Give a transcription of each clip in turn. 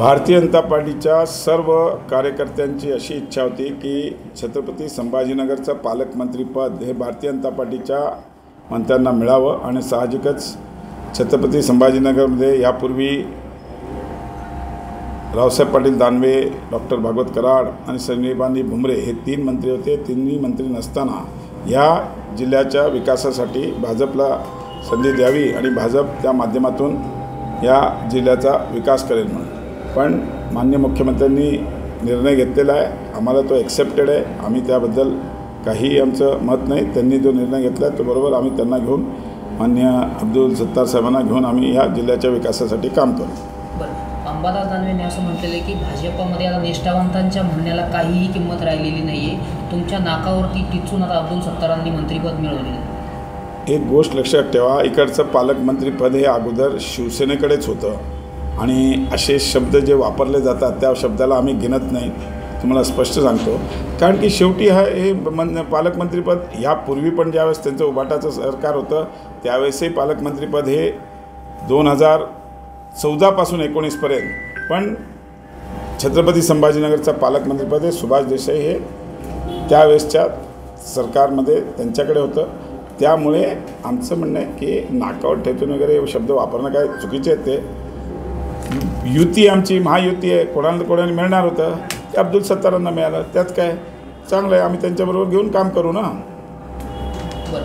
भारतीय जनता पार्टीच्या सर्व कार्यकर्त्यांची अशी इच्छा होती की छत्रपती संभाजीनगरचं पालकमंत्रीपद हे भारतीय जनता पार्टीच्या मंत्र्यांना मिळावं आणि साहजिकच छत्रपती संभाजीनगरमध्ये यापूर्वी रावसाहेब पाटील दानवे, डॉक्टर भागवत कराड आणि संजीवनी भुमरे हे 3 मंत्री होते। तिन्ही मंत्री नसताना या जिल्ह्याच्या विकासासाठी भाजपला संधी द्यावी आणि भाजप त्या माध्यमातून या जिल्ह्याचा विकास करेल म्हणून। पण माननीय मुख्यमंत्र्यांनी निर्णय घेतलेला आहे, आम्हाला तो ॲक्सेप्टेड आहे, आम्ही त्याबद्दल काही आमचं मत नाही। त्यांनी जो निर्णय घेतला आहे तो बरोबर आम्ही त्यांना घेऊन माननीय अब्दुल सत्तार साहेबांना घेऊन आम्ही या जिल्ह्याच्या विकासासाठी काम करू। बरं, अंबादास दानवेंनी असं म्हटलेलं आहे की भाजपमध्ये आता निष्ठावंतांच्या म्हणण्याला काहीही किंमत राहिलेली नाही आहे, तुमच्या नाकावरती टिचून आता अब्दुल सत्तारांनी मंत्रिपद मिळवलेलं आहे। एक गोष्ट लक्षात ठेवा, इकडचं पालकमंत्रीपद हे अगोदर शिवसेनेकडेच होतं आणि असे शब्द जे वापरले जातात त्या शब्दाला आम्ही गिनत नाही, तुम्हाला स्पष्ट सांगतो। कारण की शेवटी हे पालकमंत्रीपद यापूर्वी पण ज्यावेळेस त्यांचं उभाटाचं सरकार होतं त्यावेळेसही पालकमंत्रीपद हे 2014 पासून 19 पर्यंत पण छत्रपती संभाजीनगरचं पालकमंत्रीपद हे सुभाष देसाई हे त्यावेळेसच्या सरकारमध्ये त्यांच्याकडे होतं। त्यामुळे आमचं म्हणणं आहे की नाकावर ठेचून वगैरे शब्द वापरणं काय चुकीचे आहेत। ते युती आमची महायुती आहे, कोणाला मिळणार होतं ते अब्दुल सत्तारांना मिळालं, त्यात काय चांगलं आहे, आम्ही त्यांच्याबरोबर घेऊन काम करू ना। बरं,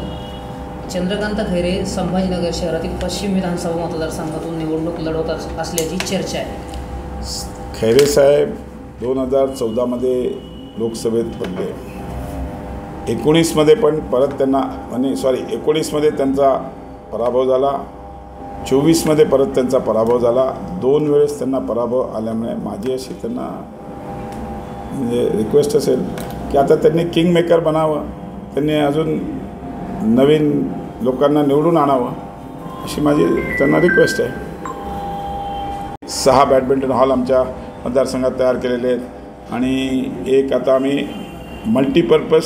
चंद्रकांत खैरे संभाजीनगर शहरातील पश्चिम विधानसभा मतदारसंघातून निवडणूक लढवत असल्याची चर्चा आहे। खैरे साहेब 2014मध्ये लोकसभेत पडले, 19मध्ये पण परत त्यांना 19मध्ये त्यांचा पराभव झाला, 24मध्ये परत त्यांचा पराभव झाला। 2 वेळेस त्यांना पराभव आल्यामुळे माझी अशी त्यांना म्हणजे रिक्वेस्ट असेल की आता त्यांनी किंग मेकर बनावं, त्यांनी अजून नवीन लोकांना निवडून आणावं अशी माझी त्यांना रिक्वेस्ट आहे। 6 बॅडमिंटन हॉल आमच्या मतदारसंघात तयार केलेले आहेत आणि एक आता आम्ही मल्टीपर्पज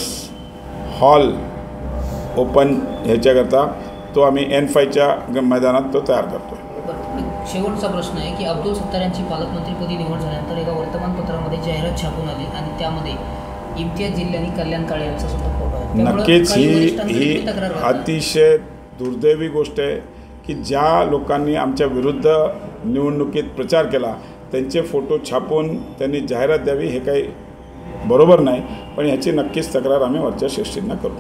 हॉल ओपन ह्याच्याकरता तो आम्ही N5च्या मैदानात तो तयार करतो आहे। शेवटचा प्रश्न आहे की अब्दुल सत्तार यांची पालकमंत्रीपदी निवड झाल्यानंतर एका वर्तमानपत्रामध्ये जाहिरात छापून आली आणि त्यामध्ये इम्तियाज जिल्हा आणि कल्याण काळे यांचा सुद्धा फोटो आहे। नक्कीच ही अतिशय दुर्दैवी गोष्ट आहे की ज्या लोकांनी आमच्या विरुद्ध निवडणुकीत प्रचार केला त्यांचे फोटो छापून त्यांनी जाहिरात द्यावी हे काही बरोबर नाही, पण याची नक्कीच तक्रार आम्ही वरच्या श्रेष्ठींना करू।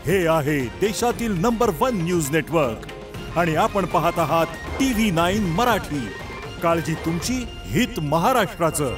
हे आहे देशातील नंबर 1 न्यूज नेटवर्क आणि आपण पाहत आहात TV9 मराठी। काळजी तुमची, हित महाराष्ट्राचं।